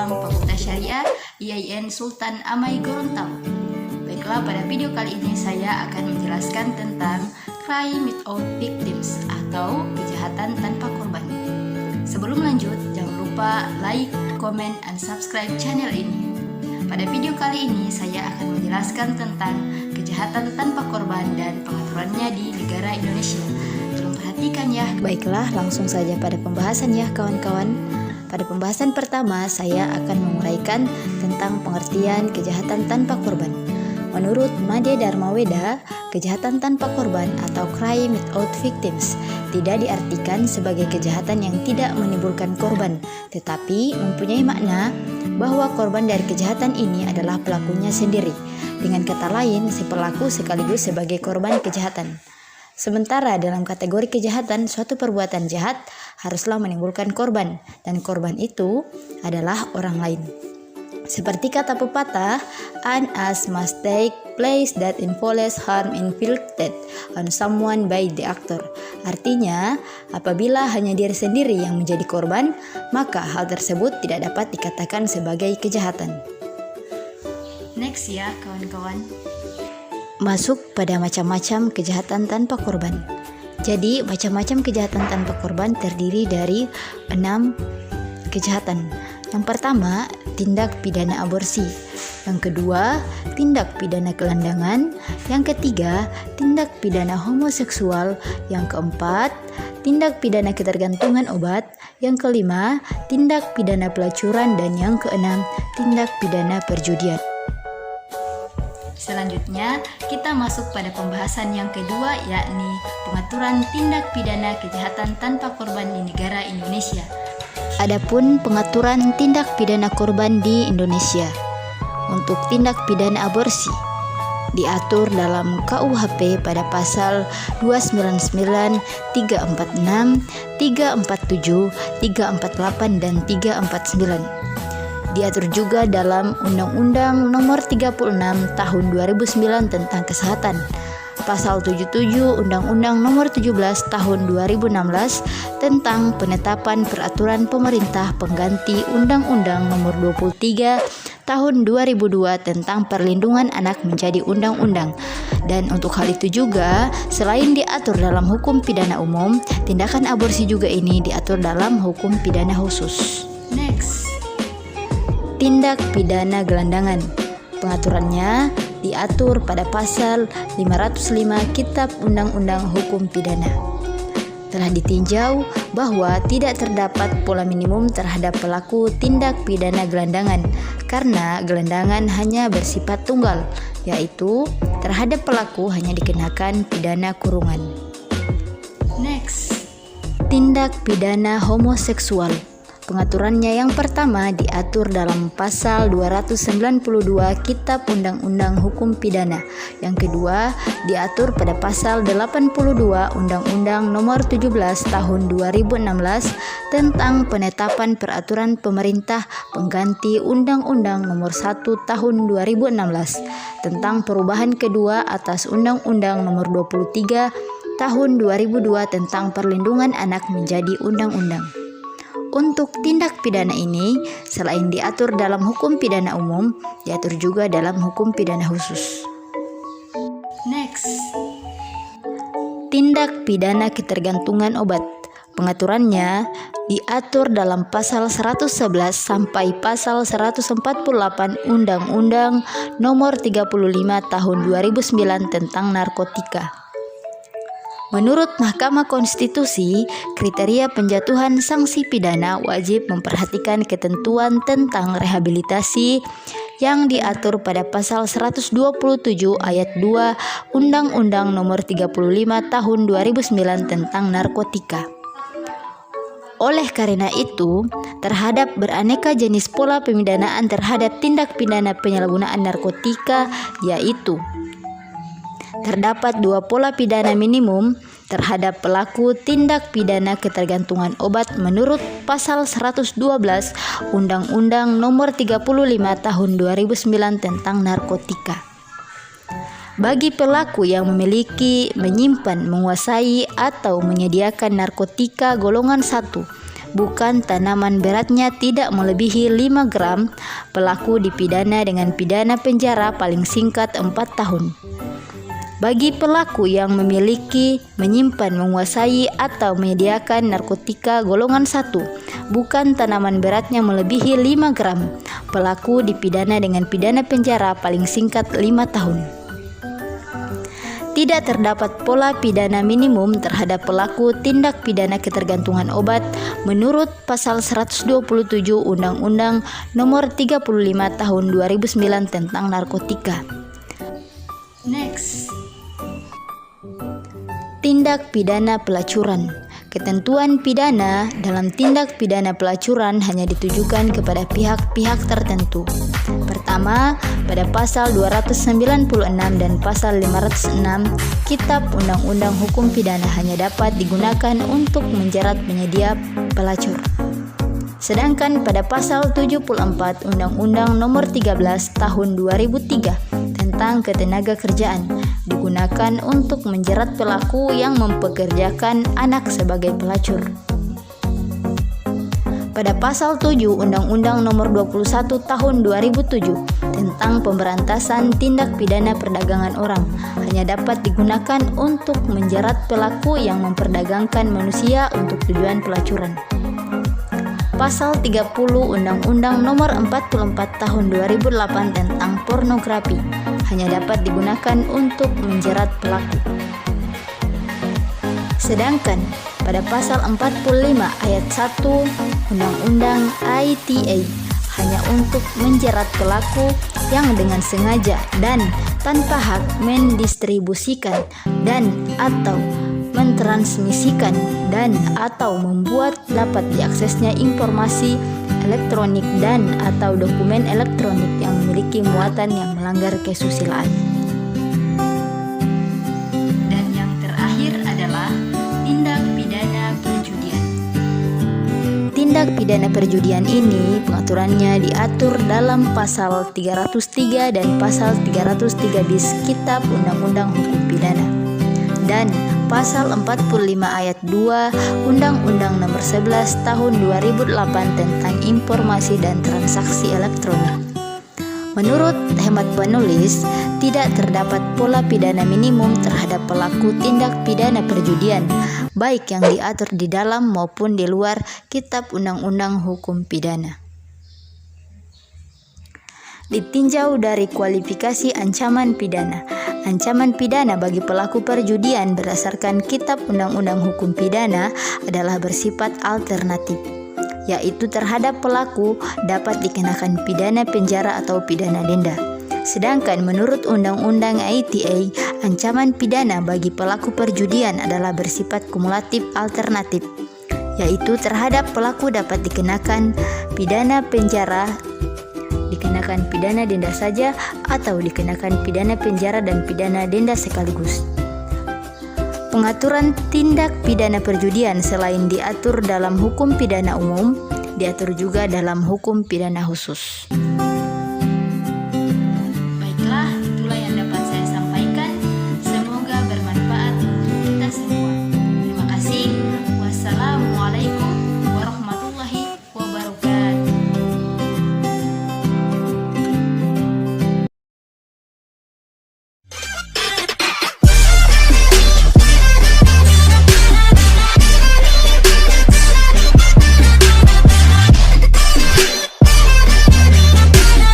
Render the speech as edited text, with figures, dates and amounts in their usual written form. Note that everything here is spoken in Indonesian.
Islam Fakultas Syariah IAIN Sultan Amai Gorontalo. Baiklah, pada video kali ini saya akan menjelaskan tentang crime without victims atau kejahatan tanpa korban. Sebelum lanjut, jangan lupa like, comment, and subscribe channel ini. Pada video kali ini saya akan menjelaskan tentang kejahatan tanpa korban dan pengaturannya di negara Indonesia. Tolong perhatikan ya. Baiklah, langsung saja pada pembahasan ya kawan-kawan. Pada pembahasan pertama saya akan menguraikan tentang pengertian kejahatan tanpa korban. Menurut Made Darmaweda, kejahatan tanpa korban atau crime without victims tidak diartikan sebagai kejahatan yang tidak menimbulkan korban, tetapi mempunyai makna bahwa korban dari kejahatan ini adalah pelakunya sendiri. Dengan kata lain, si pelaku sekaligus sebagai korban kejahatan. Sementara dalam kategori kejahatan, suatu perbuatan jahat haruslah menimbulkan korban, dan korban itu adalah orang lain. Seperti kata pepatah, an act must take place that involves harm inflicted on someone by the actor. Artinya, apabila hanya diri sendiri yang menjadi korban, maka hal tersebut tidak dapat dikatakan sebagai kejahatan. Next ya kawan-kawan. Masuk pada macam-macam kejahatan tanpa korban. Jadi, macam-macam kejahatan tanpa korban terdiri dari 6 kejahatan. Yang pertama, tindak pidana aborsi. Yang kedua, tindak pidana gelandangan. Yang ketiga, tindak pidana homoseksual. Yang keempat, tindak pidana ketergantungan obat. Yang kelima, tindak pidana pelacuran. Dan yang keenam, tindak pidana perjudian. Selanjutnya, kita masuk pada pembahasan yang kedua, yakni pengaturan tindak pidana kejahatan tanpa korban di negara Indonesia. Adapun pengaturan tindak pidana korban di Indonesia. Untuk tindak pidana aborsi diatur dalam KUHP pada pasal 299, 346, 347, 348 dan 349. Diatur juga dalam Undang-Undang Nomor 36 Tahun 2009 tentang Kesehatan. Pasal 77 Undang-Undang Nomor 17 Tahun 2016 tentang penetapan peraturan pemerintah pengganti Undang-Undang Nomor 23 Tahun 2002 tentang perlindungan anak menjadi undang-undang. Dan untuk hal itu juga, selain diatur dalam hukum pidana umum, tindakan aborsi juga ini diatur dalam hukum pidana khusus. Next, tindak pidana gelandangan. Pengaturannya diatur pada pasal 505 Kitab Undang-Undang Hukum Pidana. Telah ditinjau bahwa tidak terdapat pola minimum terhadap pelaku tindak pidana gelandangan karena gelandangan hanya bersifat tunggal, yaitu terhadap pelaku hanya dikenakan pidana kurungan. Next, tindak pidana homoseksual. Pengaturannya yang pertama diatur dalam pasal 292 Kitab Undang-Undang Hukum Pidana. Yang kedua diatur pada pasal 82 Undang-Undang Nomor 17 Tahun 2016 tentang penetapan peraturan pemerintah pengganti Undang-Undang Nomor 1 Tahun 2016 tentang perubahan kedua atas Undang-Undang Nomor 23 Tahun 2002 tentang perlindungan anak menjadi undang-undang. Untuk tindak pidana ini, selain diatur dalam hukum pidana umum, diatur juga dalam hukum pidana khusus. Next, tindak pidana ketergantungan obat. Pengaturannya diatur dalam pasal 111 sampai pasal 148 Undang-Undang Nomor 35 Tahun 2009 tentang narkotika. Menurut Mahkamah Konstitusi, kriteria penjatuhan sanksi pidana wajib memperhatikan ketentuan tentang rehabilitasi yang diatur pada pasal 127 ayat 2 Undang-Undang Nomor 35 Tahun 2009 tentang narkotika. Oleh karena itu, terhadap beraneka jenis pola pemidanaan terhadap tindak pidana penyalahgunaan narkotika, yaitu terdapat 2 pola pidana minimum terhadap pelaku tindak pidana ketergantungan obat menurut pasal 112 Undang-Undang Nomor 35 Tahun 2009 tentang narkotika. Bagi pelaku yang memiliki, menyimpan, menguasai, atau menyediakan narkotika golongan 1 bukan tanaman beratnya tidak melebihi 5 gram, pelaku dipidana dengan pidana penjara paling singkat 4 tahun. Bagi pelaku yang memiliki, menyimpan, menguasai, atau menyediakan narkotika golongan 1, bukan tanaman beratnya melebihi 5 gram, pelaku dipidana dengan pidana penjara paling singkat 5 tahun. Tidak terdapat pola pidana minimum terhadap pelaku tindak pidana ketergantungan obat menurut pasal 127 Undang-Undang Nomor 35 Tahun 2009 tentang narkotika. Next. Tindak pidana pelacuran. Ketentuan pidana dalam tindak pidana pelacuran hanya ditujukan kepada pihak-pihak tertentu. Pertama, pada pasal 296 dan pasal 506 Kitab Undang-Undang Hukum Pidana hanya dapat digunakan untuk menjerat penyedia pelacur. Sedangkan pada pasal 74 Undang-Undang Nomor 13 Tahun 2003 tentang Ketenagakerjaan digunakan untuk menjerat pelaku yang mempekerjakan anak sebagai pelacur. Pada pasal 7 Undang-Undang Nomor 21 Tahun 2007 tentang Pemberantasan Tindak Pidana Perdagangan Orang hanya dapat digunakan untuk menjerat pelaku yang memperdagangkan manusia untuk tujuan pelacuran. Pasal 30 Undang-Undang Nomor 44 Tahun 2008 tentang pornografi hanya dapat digunakan untuk menjerat pelaku. Sedangkan pada pasal 45 ayat 1 Undang-Undang ITE hanya untuk menjerat pelaku yang dengan sengaja dan tanpa hak mendistribusikan dan atau mentransmisikan dan atau membuat dapat diaksesnya informasi elektronik dan atau dokumen elektronik yang memiliki muatan yang melanggar kesusilaan. Dan yang terakhir adalah tindak pidana perjudian. Tindak pidana perjudian ini pengaturannya diatur dalam pasal 303 dan pasal 303 bis Kitab Undang-Undang Hukum Pidana dan pasal 45 ayat 2 Undang-Undang Nomor 11 Tahun 2008 tentang Informasi dan Transaksi Elektronik. Menurut hemat penulis, tidak terdapat pola pidana minimum terhadap pelaku tindak pidana perjudian, baik yang diatur di dalam maupun di luar Kitab Undang-Undang Hukum Pidana. Ditinjau dari kualifikasi ancaman pidana. Ancaman pidana bagi pelaku perjudian berdasarkan Kitab Undang-Undang Hukum Pidana adalah bersifat alternatif, yaitu terhadap pelaku dapat dikenakan pidana penjara atau pidana denda. Sedangkan menurut Undang-Undang ITE, ancaman pidana bagi pelaku perjudian adalah bersifat kumulatif alternatif, yaitu terhadap pelaku dapat dikenakan pidana penjara, dikenakan pidana denda saja, atau dikenakan pidana penjara dan pidana denda sekaligus. Pengaturan tindak pidana perjudian selain diatur dalam hukum pidana umum, diatur juga dalam hukum pidana khusus.